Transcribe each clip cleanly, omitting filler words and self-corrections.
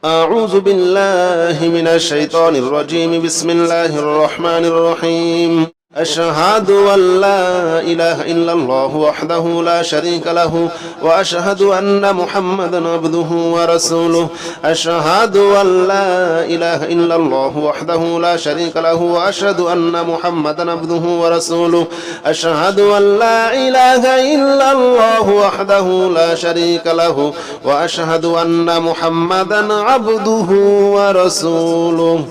أعوذ بالله من الشيطان الرجيم. بسم الله الرحمن الرحيم. أشهد أن لا إله إلا الله وحده لا شريك له وأشهد أن محمدا عبده ورسوله. أشهد أن لا إله إلا الله وحده لا شريك له وأشهد أن محمدا عبده ورسوله. أشهد أن لا إله إلا الله وحده لا شريك له وأشهد أن محمدا عبده ورسوله.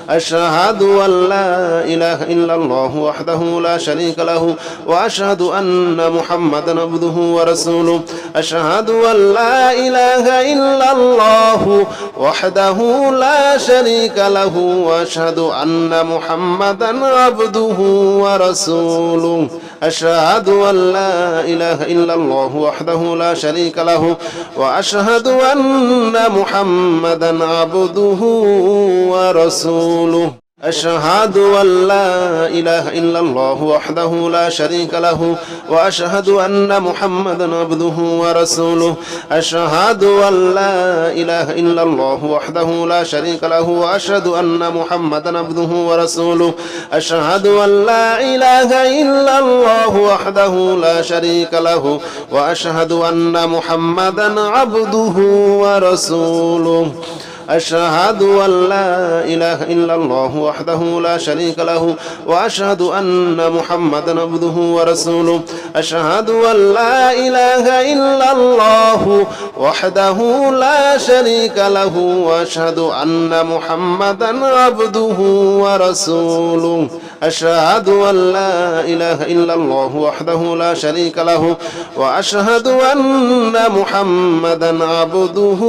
أشهد أن لا إله إلا الله وحده لا شريك له وأشهد أن محمدا عبده ورسوله. أشهد أن لا إله إلا الله وحده لا شريك له وأشهد أن محمدا عبده ورسوله. أشهد أن لا إله إلا الله وحده لا شريك له وأشهد أن محمدا عبده ورسوله. أشهد أن لا إله إلا الله وحده لا شريك له وأشهد أن محمدا عبده ورسوله. أشهد أن لا إله إلا الله وحده لا شريك له وأشهد أن محمدا عبده ورسوله. أشهد أن لا إله إلا الله وحده لا شريك له وأشهد أن محمدا عبده ورسوله. أشهد أن لا إله إلا الله وحده لا شريك له وأشهد أن محمدا عبده ورسوله. أشهد أن لا إله إلا الله وحده لا شريك له وأشهد أن محمدا عبده ورسوله. أشهد أن لا إله إلا الله وحده لا شريك له وأشهد أن محمدا عبده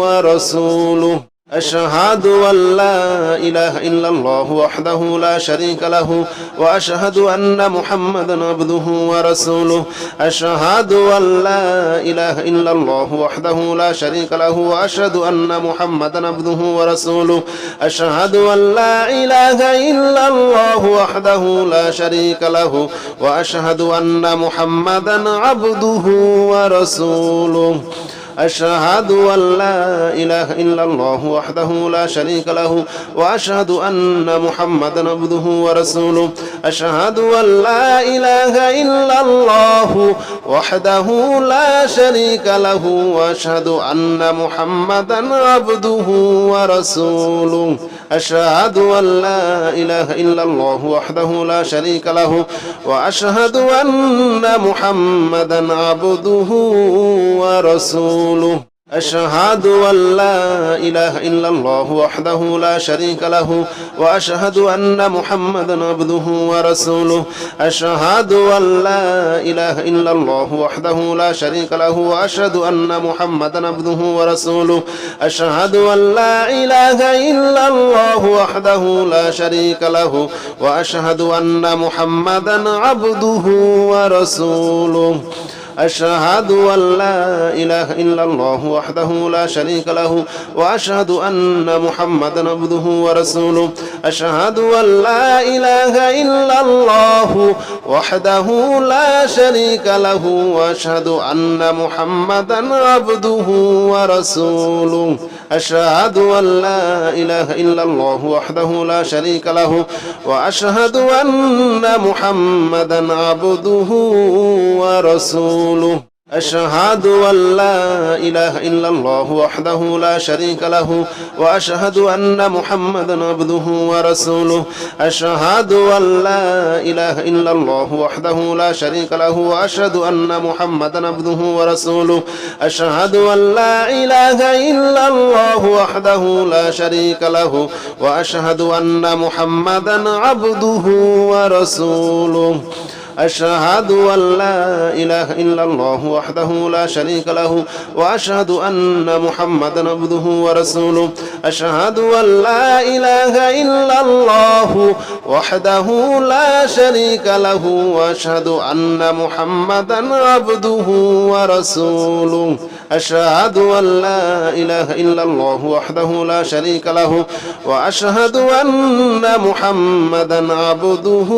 ورسوله. أشهد أن لا إله إلا الله وحده لا شريك له وأشهد أن محمدا عبده ورسوله. أشهد أن لا إله إلا الله وحده لا شريك له وأشهد أن محمدا عبده ورسوله. أشهد أن لا إله إلا الله وحده لا شريك له وأشهد أن محمدا عبده ورسوله. أشهد أن لا إله إلا الله وحده لا شريك له وأشهد أن محمدا عبده ورسوله. أشهد أن لا إله إلا الله وحده لا شريك له وأشهد أن محمدا عبده ورسوله. أشهد أن لا إله إلا الله وحده لا شريك له وأشهد أن محمدا عبده ورسوله. أشهد أن لا إله إلا الله وحده لا شريك له وأشهد أن محمدا عبده ورسوله. أشهد أن لا إله إلا الله وحده لا شريك له وأشهد أن محمدا عبده ورسوله. أشهد أن لا إله إلا الله وحده لا شريك له وأشهد أن محمدا عبده ورسوله. أشهد أن لا إله إلا الله وحده لا شريك له وأشهد أن محمدا عبده ورسوله. أشهد أن لا إله إلا الله وحده لا شريك له وأشهد أن محمدا عبده ورسوله. أشهد أن لا إله إلا الله وحده لا شريك له وأشهد أن محمدا عبده ورسوله. أشهد أن لا إله إلا الله وحده لا شريك له وأشهد أن محمدا عبده ورسوله. أشهد أن لا إله إلا الله وحده لا شريك له وأشهد أن محمدا عبده ورسوله. أشهد أن لا إله إلا الله وحده لا شريك له وأشهد أن محمدا عبده ورسوله. أشهد أن لا إله إلا الله وحده لا شريك له وأشهد أن محمدا عبده ورسوله. أشهد أن لا إله إلا الله وحده لا شريك له وأشهد أن محمدا عبده ورسوله. أشهد أن لا إله إلا الله وحده لا شريك له وأشهد أن محمدا عبده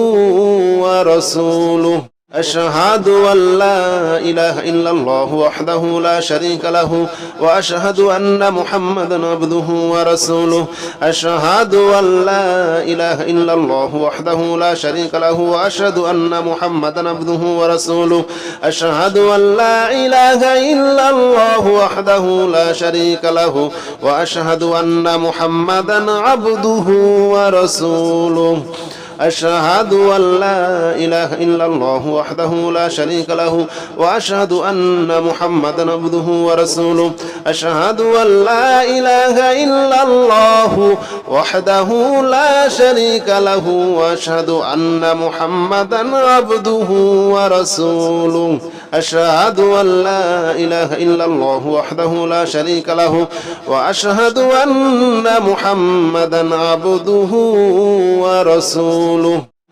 ورسوله. أشهد أن لا إله إلا الله وحده لا شريك له وأشهد أن محمدا عبده ورسوله أشهد أن لا إله إلا الله وحده لا شريك له وأشهد أن محمدا عبده ورسوله أشهد أن لا إله إلا الله وحده لا شريك له وأشهد أن محمدا عبده ورسوله أشهد أن لا إله إلا الله وحده لا شريك له وأشهد أن محمدا عبده ورسوله أشهد أن لا إله إلا الله وحده لا شريك له وأشهد أن محمدا عبده ورسوله أشهد أن لا إله إلا الله وحده لا شريك له وأشهد أن محمدا عبده ورسوله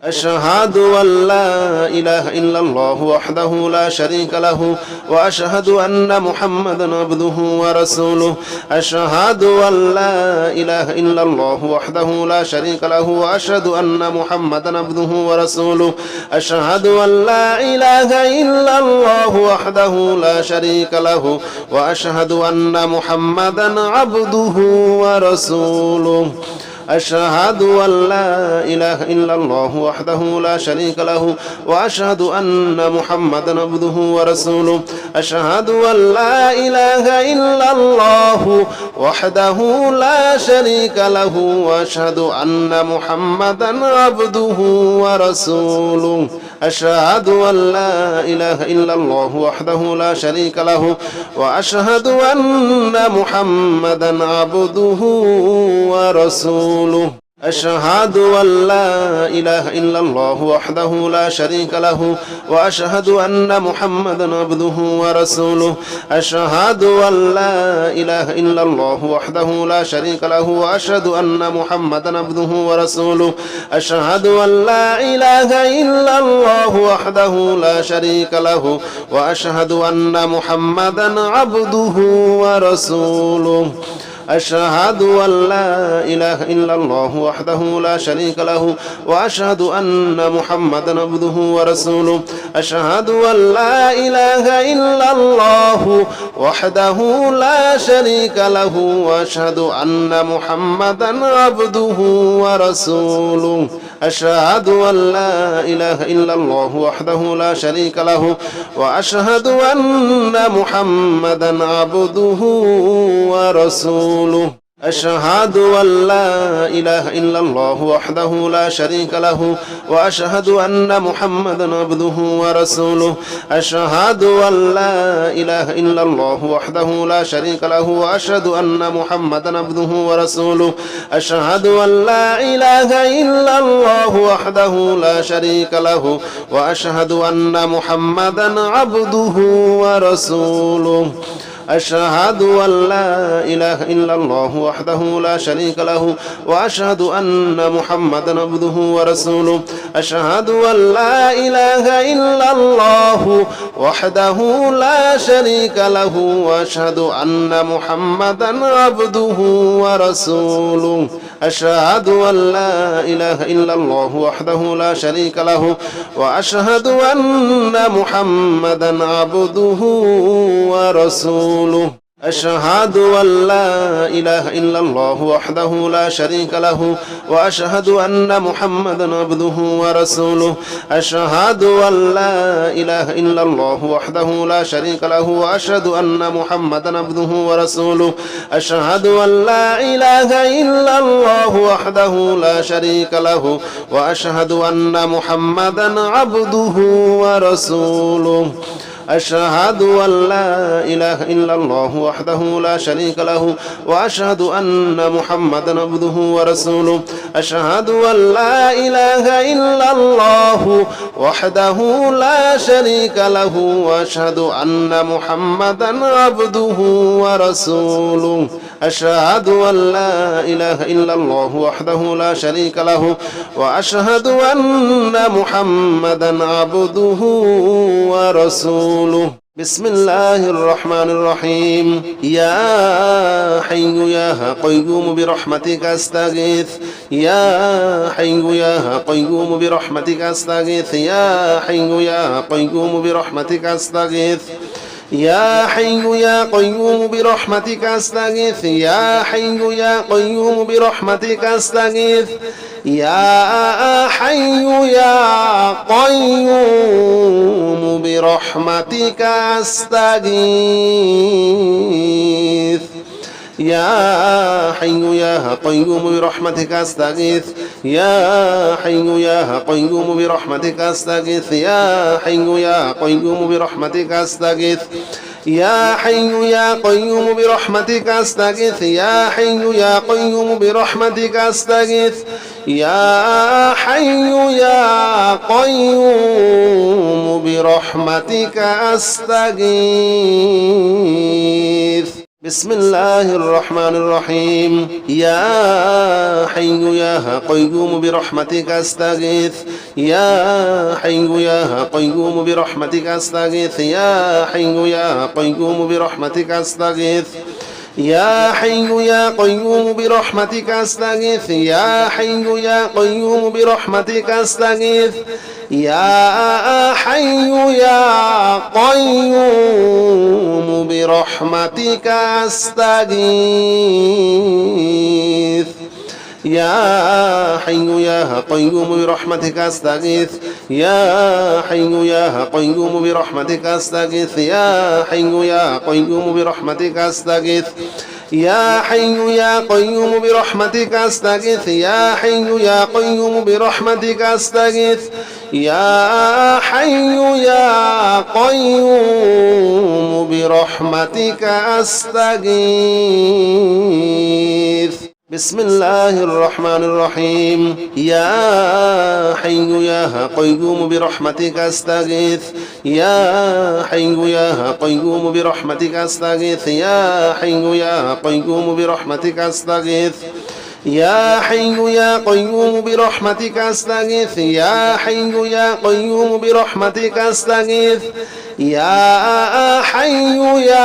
أشهد أن لا إله إلا الله وحده لا شريك له وأشهد أن محمدا عبده ورسوله أشهد أن لا إله إلا الله وحده لا شريك له وأشهد أن محمدا عبده ورسوله أشهد أن لا إله إلا الله وحده لا شريك له وأشهد أن محمدا عبده ورسوله أشهد أن لا إله إلا الله وحده لا شريك له وأشهد أن محمدا عبده ورسوله أشهد أن لا إله إلا الله وحده لا شريك له وأشهد أن محمدا عبده ورسوله أشهد أن لا إله إلا الله وحده لا شريك له وأشهد أن محمدا عبده ورسوله أشهد أن لا إله إلا الله وحده لا شريك له وأشهد أن محمدا عبده ورسوله أشهد أن لا إله إلا الله وحده لا شريك له وأشهد أن محمدا عبده ورسوله أشهد أن لا إله إلا الله وحده لا شريك له وأشهد أن محمدا عبده ورسوله أشهد أن لا إله إلا الله وحده لا شريك له وأشهد أن محمدا عبده ورسوله أشهد أن لا إله إلا الله وحده لا شريك له وأشهد أن محمدا عبده ورسوله أشهد أن لا إله إلا الله وحده لا شريك له وأشهد أن محمدا عبده ورسوله أشهد أن لا إله إلا الله وحده لا شريك له وأشهد أن محمدا عبده ورسوله أشهد أن لا إله إلا الله وحده لا شريك له وأشهد أن محمدا عبده ورسوله أشهد أن لا إله إلا الله وحده لا شريك له وأشهد أن محمدا عبده ورسوله أشهد أن لا إله إلا الله وحده لا شريك له وأشهد أن محمدا عبده ورسوله أشهد أن لا إله إلا الله وحده لا شريك له وأشهد أن محمدا عبده ورسوله أشهد أن لا إله إلا الله وحده لا شريك له وأشهد أن محمدا عبده ورسوله أشهد أن لا إله إلا الله وحده لا شريك له وأشهد أن محمدا عبده ورسوله أشهد أن لا إله إلا الله وحده لا شريك له وأشهد أن محمدا عبده ورسوله أشهد أن لا إله إلا الله وحده لا شريك له وأشهد أن محمدا عبده ورسوله أشهد أن لا إله إلا الله وحده لا شريك له وأشهد أن محمدا عبده ورسوله أشهد أن لا إله إلا الله وحده لا شريك له وأشهد أن محمدا عبده ورسوله أشهد أن لا إله إلا الله وحده لا شريك له وأشهد أن محمدا عبده ورسوله بسم الله الرحمن الرحيم يا حي يا قيوم برحمتك أستغيث يا حي يا قيوم برحمتك أستغيث يا حي يا قيوم برحمتك أستغيث يا حي يا قيوم برحمتك أستغيث يا حي يا قيوم برحمتك أستغيث يا حي يا قيوم برحمتك أستغيث يا حي يا قيوم برحمتك أستغيث يا حي يا قيوم برحمتك أستغيث يا حي يا قيوم برحمتك أستغيث يا حي يا قيوم برحمتك أستغيث يا حي يا قيوم برحمتك أستغيث يا حي يا قيوم برحمتك أستغيث بسم الله الرحمن الرحيم يا حي يا قيوم برحمتك أستغيث يا حي يا قيوم برحمتك أستغيث يا حي يا قيوم برحمتك أستغيث يا حي يا قيوم برحمتك أستغيث يا حي يا قيوم برحمتك أستغيث يا حي يا قيوم برحمتك أستغيث يا حي يا قيوم برحمتك أستغيث يا حي يا قيوم برحمتك أستغيث يا حي يا قيوم برحمتك أستغيث يا حي يا قيوم برحمتك أستغيث يا حي يا قيوم برحمتك أستغيث يا حي يا قيوم برحمتك أستغيث بسم الله الرحمن الرحيم يا حي يا قيوم برحمتك أستغيث يا حي يا قيوم برحمتك أستغيث يا حي يا قيوم برحمتك أستغيث يا حي يا قيوم برحمتك أستغيث يا حي يا قيوم برحمتك أستغيث يا حي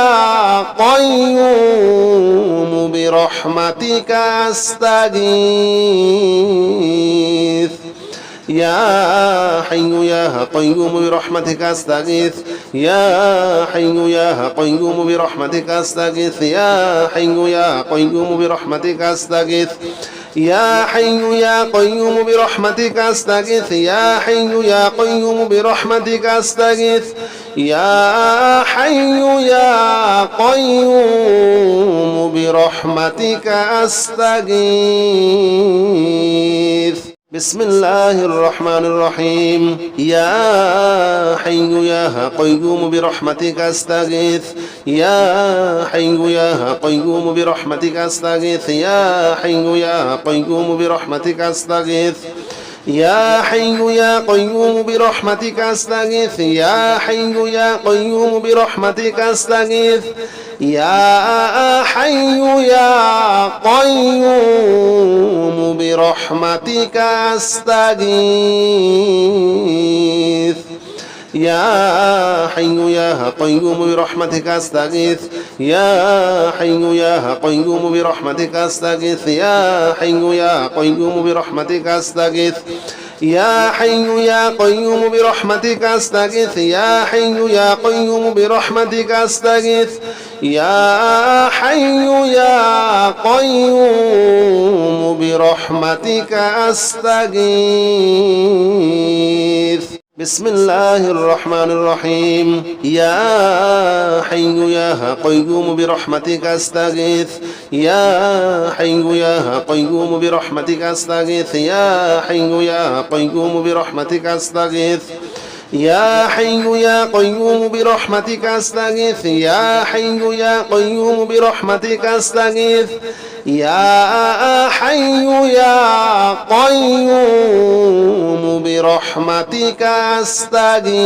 يا قيوم برحمتك أستغيث يا حي يا قيوم برحمتك أستغيث يا حي يا قيوم برحمتك أستغيث يا حي يا قيوم برحمتك أستغيث يا حي يا قيوم برحمتك أستغيث يا حي يا قيوم برحمتك أستغيث يا حي يا قيوم برحمتك أستغيث بسم الله الرحمن الرحيم يا حي يا قيوم برحمتك أستغيث يا حي يا قيوم برحمتك أستغيث يا حي يا قيوم برحمتك أستغيث يا حي يا قيوم برحمتك أستغيث يا حي يا قيوم برحمتك أستغيث يا حي يا قيوم برحمتك أستغيث يا حي يا قيوم برحمتك أستغيث يا حي يا قيوم برحمتك أستغيث يا حي يا قيوم برحمتك أستغيث يا حي يا قيوم برحمتك أستغيث يا حي يا قيوم برحمتك أستغيث يا حي يا قيوم برحمتك أستغيث بسم الله الرحمن الرحيم يا حي يا قيوم برحمتك أستغيث يا حي يا قيوم برحمتك أستغيث يا حي يا قيوم برحمتك أستغيث يا حي يا قيوم برحمتك أستغيث يا حي يا قيوم برحمتك أستغيث يا حي يا قيوم برحمتك أستغيث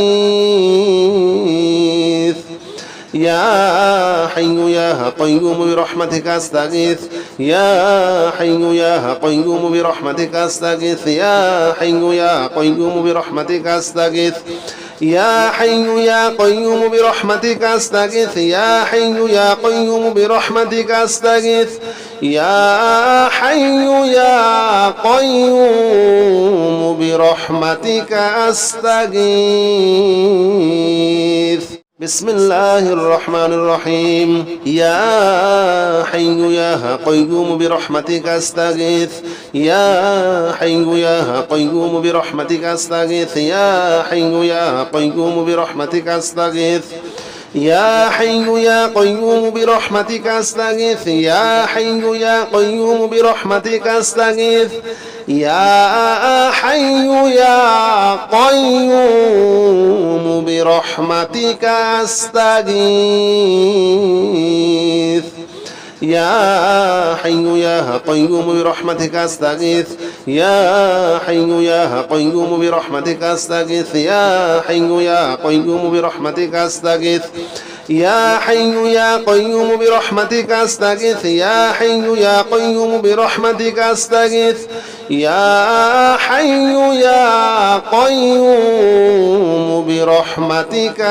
يا حي يا قيوم برحمتك أستغيث يا حي يا قيوم برحمتك أستغيث يا حي يا قيوم برحمتك أستغيث يا حي يا قيوم برحمتك أستغيث يا حي يا قيوم برحمتك أستغيث يا حي يا قيوم برحمتك أستغيث بسم الله الرحمن الرحيم يا حي يا قيوم برحمتك أستغيث يا حي يا قيوم برحمتك أستغيث يا حي يا قيوم برحمتك أستغيث يا حي يا قيوم برحمتك أستغيث يا حي يا قيوم برحمتك أستغيث يا حي يا قيوم برحمتك أستغيث يا حي يا قيوم برحمتك أستغيث يا حي يا قيوم برحمتك أستغيث يا حي يا قيوم برحمتك أستغيث يا حي يا قيوم برحمتك أستغيث يا حي يا قيوم برحمتك أستغيث يا حي يا قيوم برحمتك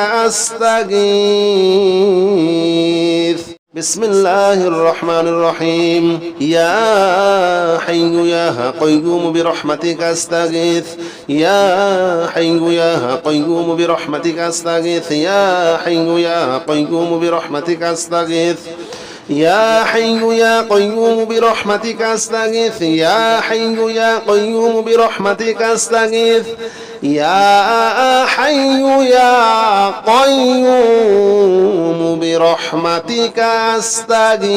أستغيث بسم الله الرحمن الرحيم يا حي يا قيوم برحمتك أستغيث يا حي يا قيوم برحمتك أستغيث يا حي يا قيوم برحمتك أستغيث يا حي يا قيوم برحمتك أستغيث يا حي يا قيوم برحمتك أستغيث يا حي يا قيوم برحمتك أستغيث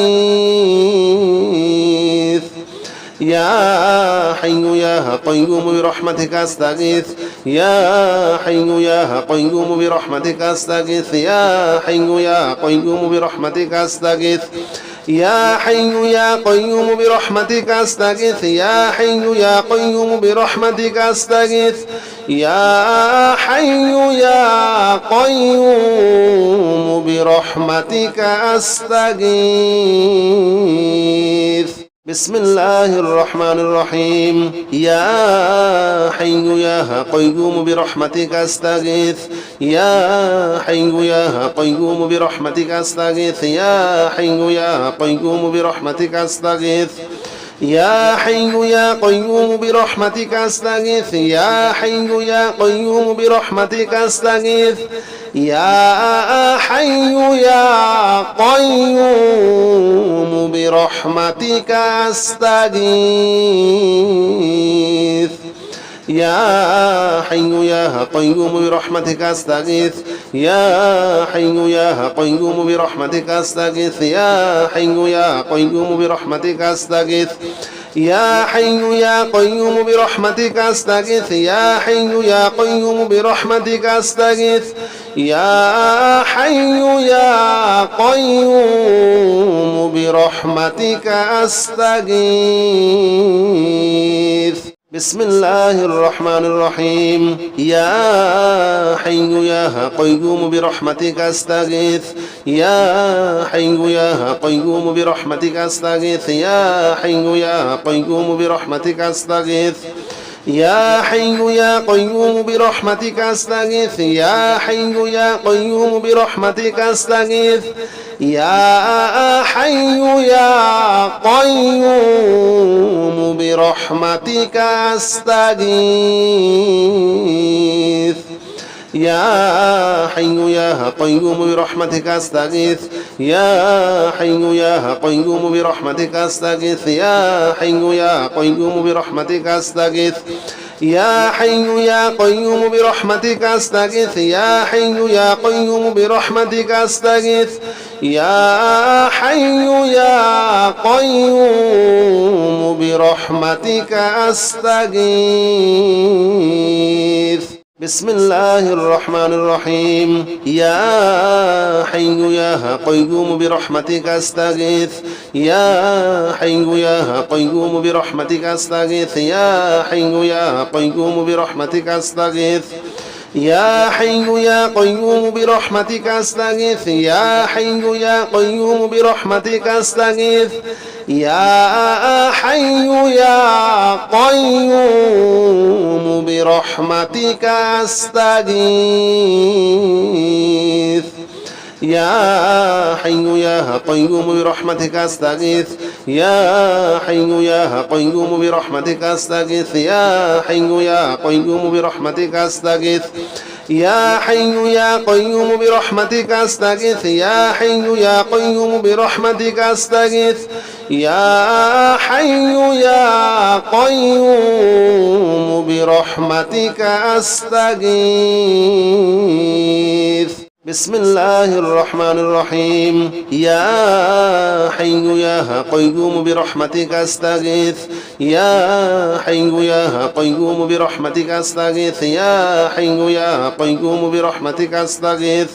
يا حي يا قيوم برحمتك أستغيث يا حي يا قيوم برحمتك أستغيث يا حي يا قيوم برحمتك أستغيث يا حي يا قيوم برحمتك أستغيث يا حي يا قيوم برحمتك أستغيث يا حي يا قيوم برحمتك أستغيث بسم الله الرحمن الرحيم يا حي يا قيوم برحمتك أستغيث يا حي يا قيوم برحمتك أستغيث يا حي يا قيوم برحمتك أستغيث يا حي يا قيوم برحمتك أستغيث يا حي يا قيوم برحمتك أستغيث يا حي يا قيوم برحمتك أستغيث يا حي يا قيوم برحمتك أستغيث يا حي يا قيوم برحمتك أستغيث يا حي يا قيوم برحمتك أستغيث يا حي يا قيوم برحمتك أستغيث يا حي يا قيوم برحمتك أستغيث يا حي يا قيوم برحمتك أستغيث بسم الله الرحمن الرحيم يا حي يا قيوم برحمتك أستغيث يا حي يا قيوم برحمتك أستغيث يا حي يا قيوم برحمتك أستغيث يا حي يا قيوم برحمتك أستغيث يا حي يا قيوم برحمتك أستغيث يا حي يا قيوم برحمتك أستغيث يا حي يا قيوم برحمتك أستغيث يا حي يا قيوم برحمتك أستغيث يا حي يا قيوم برحمتك أستغيث يا حي يا قيوم برحمتك أستغيث يا حي يا قيوم برحمتك أستغيث يا حي يا قيوم برحمتك أستغيث بسم الله الرحمن الرحيم يا حي يا قيوم برحمتك أستغيث يا حي يا قيوم برحمتك أستغيث يا حي يا قيوم برحمتك أستغيث يا حي يا قيوم برحمتك أستغيث يا حي يا قيوم برحمتك أستغيث يا حي يا قيوم برحمتك أستغيث يا حي يا قيوم برحمتك أستغيث يا حي يا قيوم برحمتك أستغيث يا حي يا قيوم برحمتك أستغيث يا حي يا قيوم برحمتك أستغيث يا حي يا قيوم برحمتك أستغيث يا حي يا قيوم برحمتك أستغيث بسم الله الرحمن الرحيم يا حي يا قيوم برحمتك أستغيث يا حي يا قيوم برحمتك أستغيث يا حي يا قيوم برحمتك أستغيث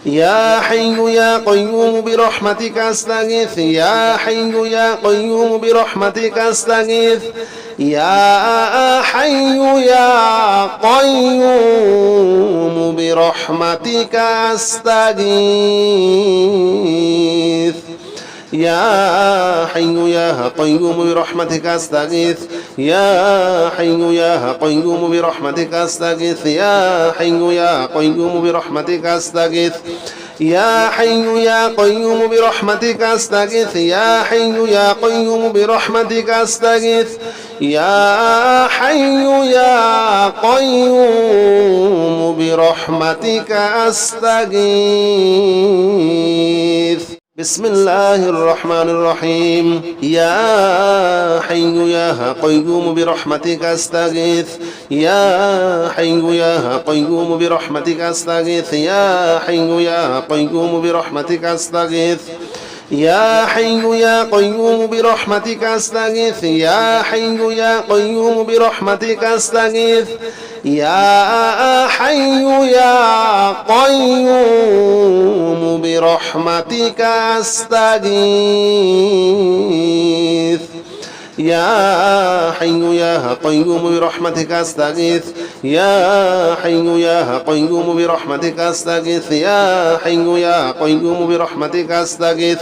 يا حي يا قيوم برحمتك أستغيث يا حي يا قيوم برحمتك أستغيث يا حي يا قيوم برحمتك أستغيث يا حي يا قيوم برحمتك أستغيث يا حي يا قيوم برحمتك أستغيث يا حي يا قيوم برحمتك أستغيث يا حي يا قيوم برحمتك أستغيث يا حي يا قيوم برحمتك أستغيث يا حي يا قيوم برحمتك أستغيث بسم الله الرحمن الرحيم يا حي يا قيوم برحمتك أستغيث يا حي يا قيوم برحمتك أستغيث يا حي يا قيوم برحمتك أستغيث يا حي يا قيوم برحمتك أستغيث يا حي يا قيوم برحمتك أستغيث يا حي يا قيوم برحمتك أستغيث يا حي يا قيوم برحمتك أستغيث يا حي يا قيوم برحمتك أستغيث يا حي يا قيوم برحمتك أستغيث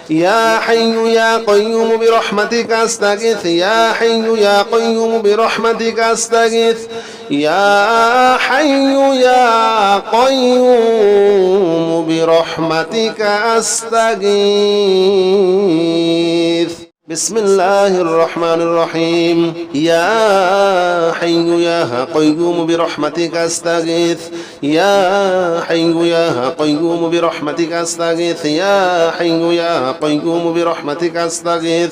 يا حي يا قيوم برحمتك أستغيث يا حي يا قيوم برحمتك أستغيث يا حي يا قيوم برحمتك أستغيث بسم الله الرحمن الرحيم يا حي يا قيوم برحمتك أستغيث يا حي يا قيوم برحمتك أستغيث يا حي يا قيوم برحمتك أستغيث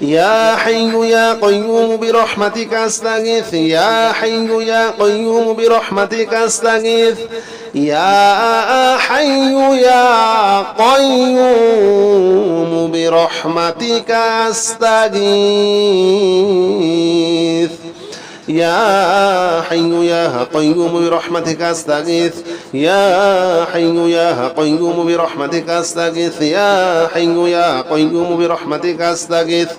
يا حي يا قيوم برحمتك أستغيث يا حي يا قيوم برحمتك أستغيث يا حي يا قيوم برحمتك أستغيث يا حي يا قيوم برحمتك أستغيث يا حي يا قيوم برحمتك أستغيث يا حي يا قيوم برحمتك أستغيث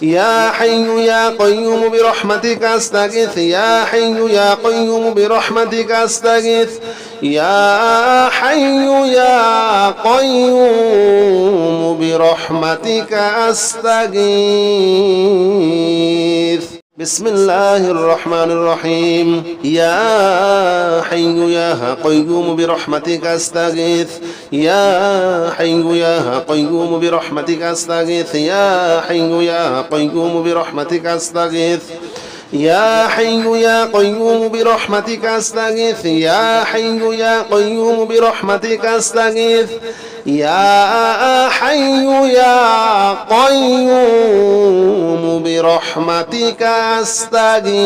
يا حي يا قيوم برحمتك أستغيث يا حي يا قيوم برحمتك أستغيث يا حي يا قيوم برحمتك أستغيث بسم الله الرحمن الرحيم يا حي يا قيوم برحمتك أستغيث يا حي يا قيوم برحمتك أستغيث يا حي يا قيوم برحمتك أستغيث يا حي يا قيوم برحمتك أستغيث يا حي يا قيوم برحمتك أستغيث يا حي يا قيوم برحمتك أستغيث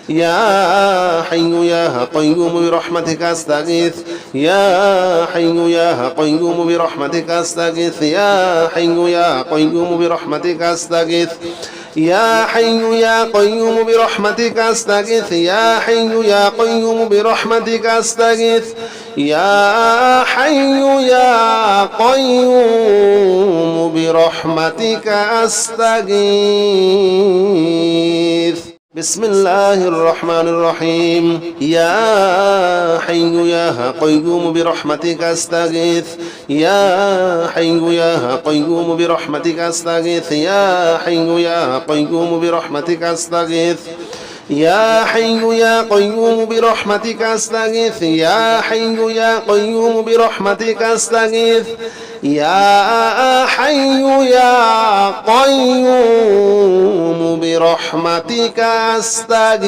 يا حي يا قيوم برحمتك أستغيث يا حي يا قيوم برحمتك أستغيث يا حي يا قيوم برحمتك أستغيث يا حي يا قيوم برحمتك أستغيث يا حي يا قيوم برحمتك أستغيث يا حي يا قيوم برحمتك أستغيث بسم الله الرحمن الرحيم يا حي يا قيوم برحمتك أستغيث يا حي يا قيوم برحمتك أستغيث يا حي يا قيوم برحمتك أستغيث يا حي يا قيوم برحمتك أستغيث يا حي يا قيوم برحمتك أستغيث يا حي يا قيوم برحمتك أستغيث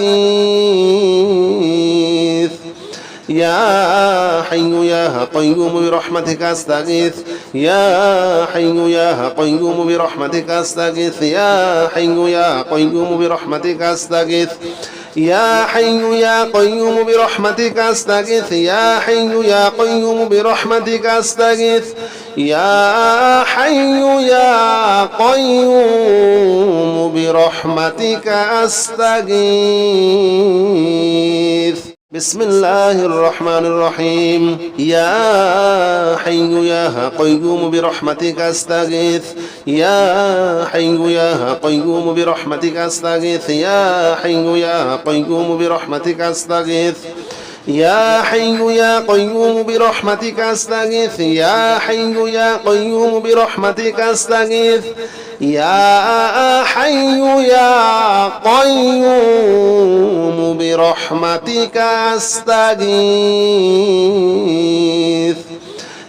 يا حي يا قيوم برحمتك أستغيث يا حي يا قيوم برحمتك أستغيث يا حي يا قيوم برحمتك أستغيث يا حي يا قيوم برحمتك أستغيث يا حي يا قيوم برحمتك أستغيث يا حي يا قيوم برحمتك أستغيث بسم الله الرحمن الرحيم يا حي يا قيوم برحمتك أستغيث يا حي يا قيوم برحمتك أستغيث يا حي يا قيوم برحمتك أستغيث يا حي يا قيوم برحمتك أستغيث يا حي يا قيوم برحمتك أستغيث يا حي يا قيوم برحمتك أستغيث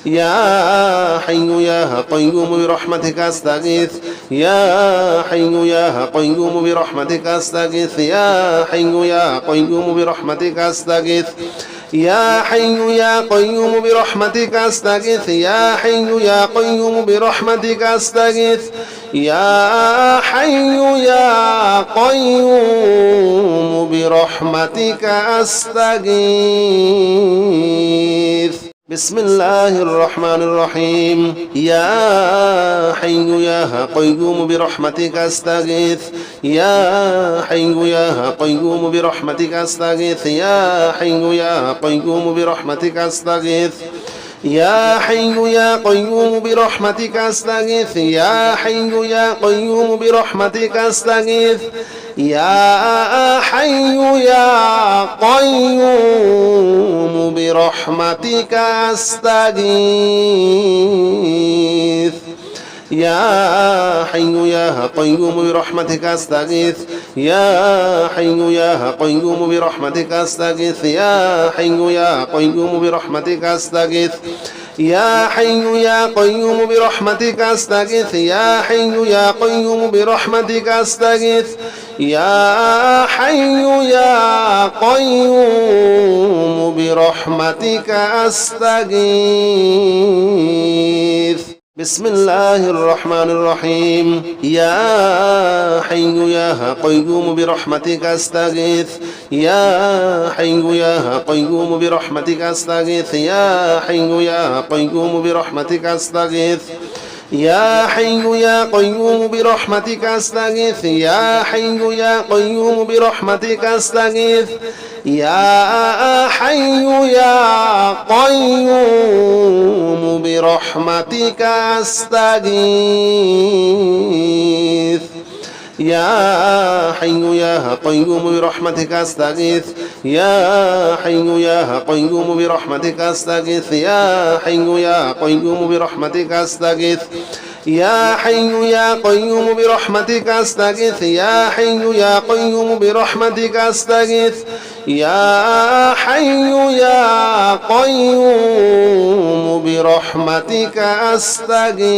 يا حي يا قيوم برحمتك أستغيث يا حي يا قيوم برحمتك أستغيث يا حي يا قيوم برحمتك أستغيث يا حي يا قيوم برحمتك أستغيث يا حي يا قيوم برحمتك أستغيث يا حي يا قيوم برحمتك أستغيث بسم الله الرحمن الرحيم يا حي يا قيوم برحمتك أستغيث يا حي يا قيوم برحمتك أستغيث يا حي يا قيوم برحمتك أستغيث يا حي يا قيوم برحمتك أستغيث يا حي يا قيوم برحمتك أستغيث يا حي يا قيوم برحمتك أستغيث يا حي يا قيوم برحمتك أستغيث يا حي يا قيوم برحمتك أستغيث يا حي يا قيوم برحمتك أستغيث يا حي يا قيوم برحمتك أستغيث يا حي يا قيوم برحمتك أستغيث يا حي يا قيوم برحمتك أستغيث بسم الله الرحمن الرحيم يا حي يا قيوم برحمتك أستغيث يا حي يا قيوم برحمتك أستغيث يا حي يا قيوم برحمتك أستغيث يا حي يا قيوم برحمتك أستغيث يا حي يا قيوم برحمتك أستغيث يا حي يا قيوم برحمتك أستغيث يا حي يا قيوم برحمتك أستغيث يا حي يا قيوم برحمتك أستغيث يا حي يا قيوم برحمتك أستغيث يا حي يا قيوم برحمتك أستغيث يا حي يا قيوم برحمتك أستغيث يا حي يا قيوم برحمتك أستغيث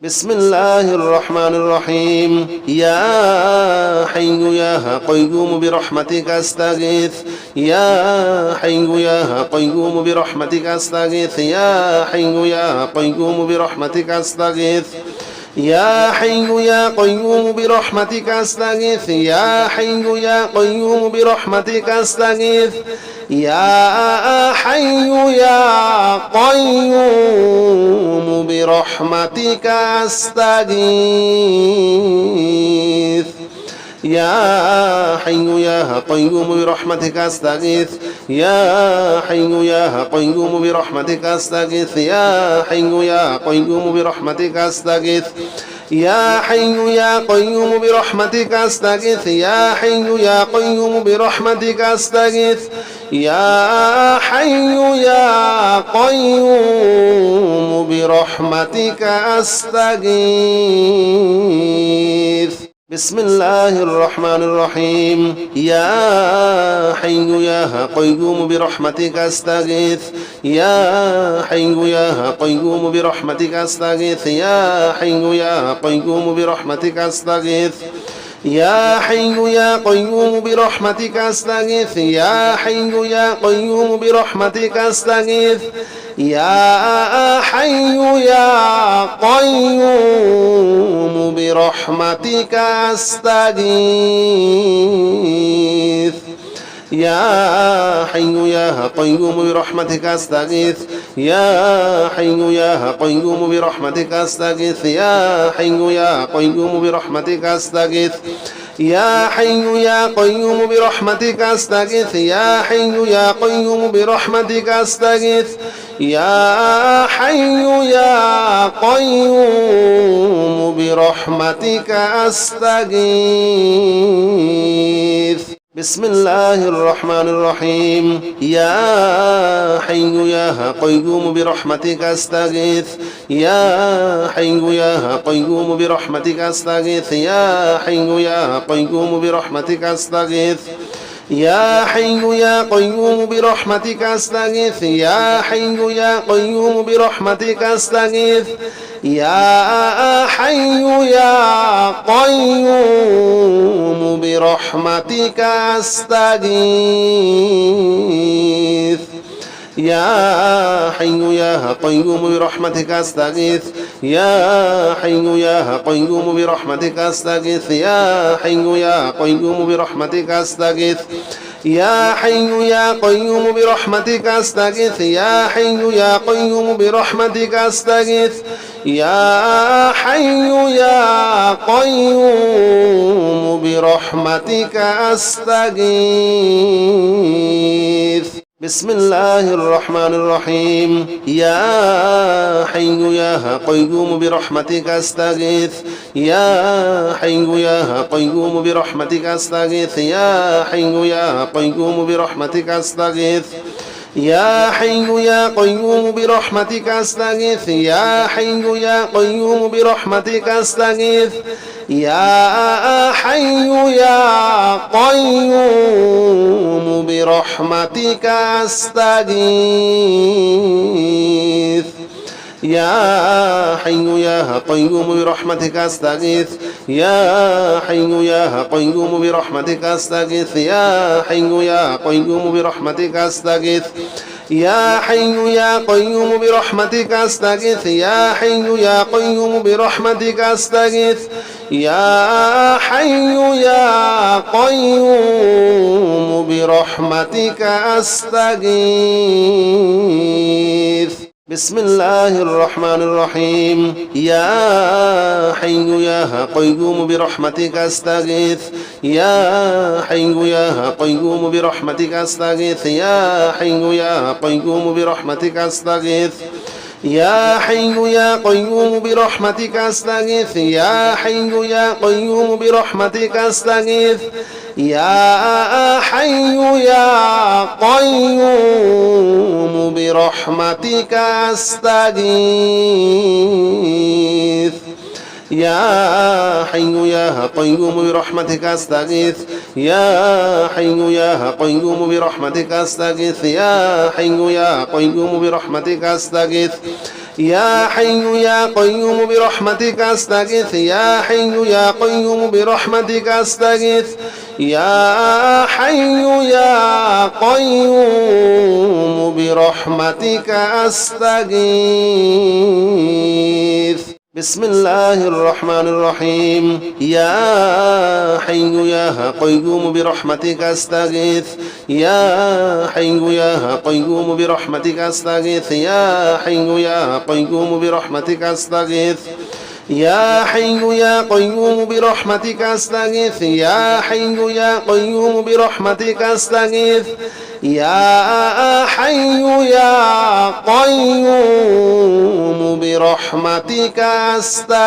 بسم الله الرحمن الرحيم يا حي يا قيوم برحمتك أستغيث يا حي يا قيوم برحمتك أستغيث يا حي يا قيوم برحمتك أستغيث يا حي يا قيوم برحمتك أستغيث يا حي يا قيوم برحمتك أستغيث يا حي يا قيوم برحمتك أستغيث يا حي يا قيوم برحمتك أستغيث يا حي يا قيوم برحمتك أستغيث يا حي يا قيوم برحمتك أستغيث يا حي يا قيوم برحمتك أستغيث يا حي يا قيوم برحمتك أستغيث يا حي يا قيوم برحمتك أستغيث بسم الله الرحمن الرحيم يا حي يا قيوم برحمتك أستغيث يا حي يا قيوم برحمتك أستغيث يا حي يا قيوم برحمتك أستغيث يا حي يا قيوم برحمتك أستغيث يا حي يا قيوم برحمتك أستغيث يا حي يا قيوم برحمتك أستغيث يا حي يا قيوم برحمتك أستغيث يا حي يا قيوم برحمتك أستغيث يا حي يا قيوم برحمتك أستغيث يا حي يا قيوم برحمتك أستغيث يا حي يا قيوم برحمتك أستغيث يا حي يا قيوم برحمتك أستغيث بسم الله الرحمن الرحيم يا حي يا قيوم برحمتك أستغيث يا حي يا قيوم برحمتك أستغيث يا حي يا قيوم برحمتك أستغيث يا حي يا قيوم برحمتك أستغيث يا حي يا قيوم برحمتك أستغيث يا حي يا قيوم برحمتك أستغيث يا حي يا قيوم برحمتك أستغيث يا حي يا قيوم برحمتك أستغيث يا حي يا قيوم برحمتك أستغيث يا حي يا قيوم برحمتك أستغيث يا حي يا قيوم برحمتك أستغيث يا حي يا قيوم برحمتك أستغيث بسم الله الرحمن الرحيم يا حي يا قيوم برحمتك أستغيث يا حي يا قيوم برحمتك أستغيث يا حي يا قيوم برحمتك أستغيث يا حي يا قيوم برحمتك أستغيث يا حي يا قيوم برحمتك أستغيث يا حي يا قيوم برحمتك أستغيث يا حي يا قيوم برحمتك أستغيث يا حي يا قيوم برحمتك أستغيث يا حي يا قيوم برحمتك أستغيث يا حي يا قيوم برحمتك أستغيث يا حي يا قيوم برحمتك أستغيث يا حي يا قيوم برحمتك أستغيث بسم الله الرحمن الرحيم يا حي يا قيوم برحمتك أستغيث يا حي يا قيوم برحمتك أستغيث يا حي يا قيوم برحمتك أستغيث يا حي يا قيوم برحمتك أستغيث يا حي يا قيوم برحمتك أستغيث يا حي يا قيوم برحمتك أستغيث يا حي يا قيوم برحمتك أستغيث يا حي يا قيوم برحمتك أستغيث يا حي يا قيوم برحمتك أستغيث يا حي يا قيوم برحمتك أستغيث يا حي يا قيوم برحمتك أستغيث يا حي يا قيوم برحمتك أستغيث بسم الله الرحمن الرحيم يا حي يا قيوم برحمتك أستغيث يا حي يا قيوم برحمتك أستغيث يا حي يا قيوم برحمتك أستغيث يا حي يا قيوم برحمتك أستغيث يا حي يا قيوم برحمتك أستغيث يا حي يا قيوم برحمتك أستغيث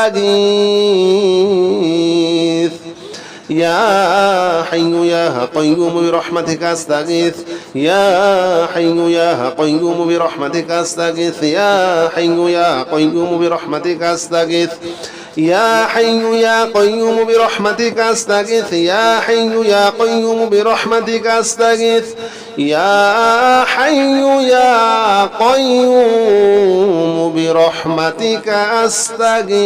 يا حي يا قيوم برحمتك أستغيث يا حي يا قيوم برحمتك أستغيث يا حي يا قيوم برحمتك أستغيث يا حي يا قيوم برحمتك أستغيث يا حي يا قيوم برحمتك أستغيث يا حي يا قيوم برحمتك أستغيث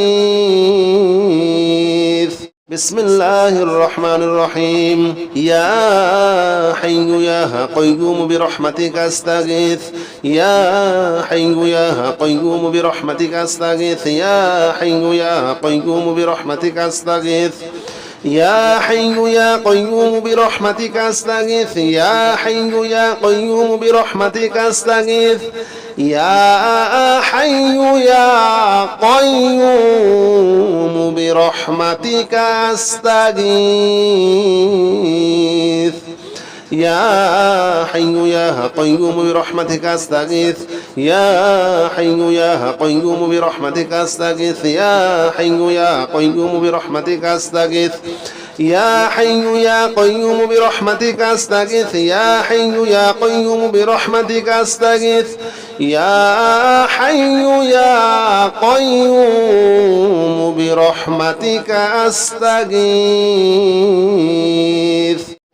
بسم الله الرحمن الرحيم يا حي يا قيوم برحمتك أستغيث يا حي يا قيوم برحمتك أستغيث يا حي يا قيوم برحمتك أستغيث يا حي يا قيوم برحمتك أستغيث يا حي يا قيوم برحمتك أستغيث يا حي يا قيوم برحمتك أستغيث يا حي يا قيوم برحمتك أستغيث يا حي يا قيوم برحمتك أستغيث يا حي يا قيوم برحمتك أستغيث يا حي يا قيوم برحمتك أستغيث يا حي يا قيوم برحمتك أستغيث يا حي يا قيوم برحمتك أستغيث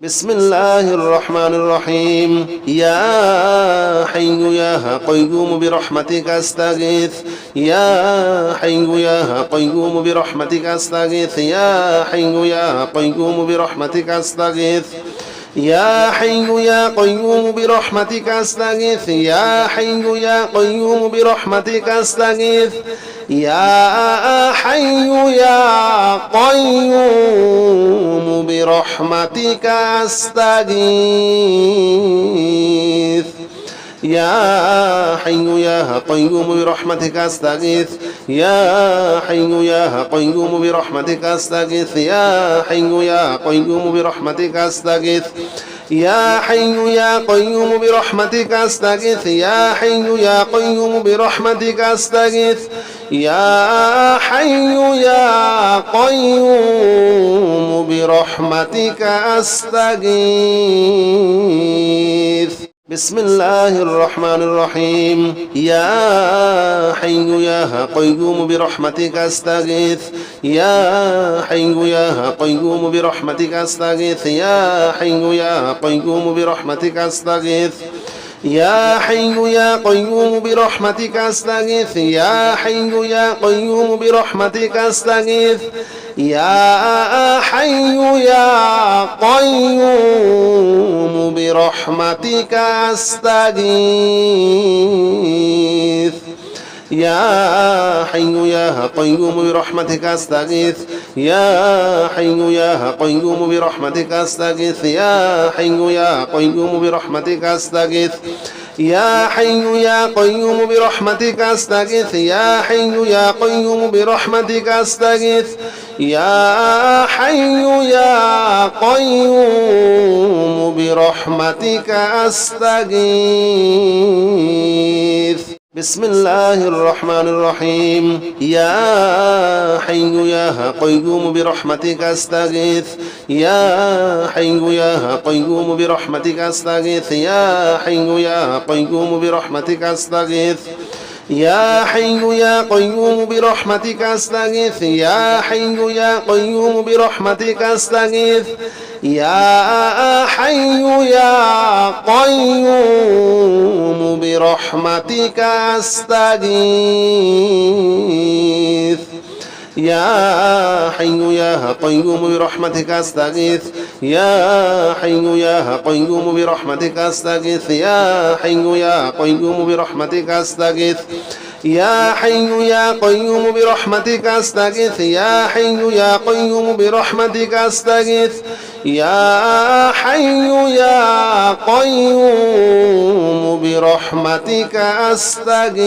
بسم الله الرحمن الرحيم يا حي يا قيوم برحمتك أستغيث يا حي يا قيوم برحمتك أستغيث يا حي يا قيوم برحمتك أستغيث يا حي يا قيوم برحمتك أستغيث يا حي يا قيوم برحمتك أستغيث يا حي يا قيوم برحمتك أستغيث يا حي يا قيوم برحمتك أستغيث يا حي يا قيوم برحمتك أستغيث يا حي يا قيوم برحمتك أستغيث يا حي يا قيوم برحمتك أستغيث يا حي يا قيوم برحمتك أستغيث يا حي يا قيوم برحمتك أستغيث بسم الله الرحمن الرحيم يا حي يا قيوم برحمتك أستغيث يا حي يا قيوم برحمتك أستغيث يا حي يا قيوم برحمتك أستغيث يا حي يا قيوم برحمتك أستغيث يا حي يا قيوم برحمتك أستغيث يا حي يا قيوم برحمتك أستغيث يا حي يا قيوم برحمتك أستغيث يا حي يا قيوم برحمتك أستغيث يا حي يا قيوم برحمتك أستغيث يا حي يا قيوم برحمتك أستغيث يا حي يا قيوم برحمتك أستغيث يا حي يا قيوم برحمتك أستغيث بسم الله الرحمن الرحيم يا حي يا قيوم برحمتك أستغيث يا حي يا قيوم برحمتك أستغيث يا حي يا قيوم برحمتك أستغيث يا حي يا قيوم برحمتك أستغيث يا حي يا قيوم برحمتك أستغيث يا حي يا قيوم برحمتك أستغيث يا حي يا قيوم برحمتك أستغيث يا حي يا قيوم برحمتك أستغيث يا حي يا قيوم برحمتك أستغيث يا حي يا قيوم برحمتك أستغيث يا حي يا قيوم برحمتك أستغيث يا حي يا قيوم برحمتك أستغيث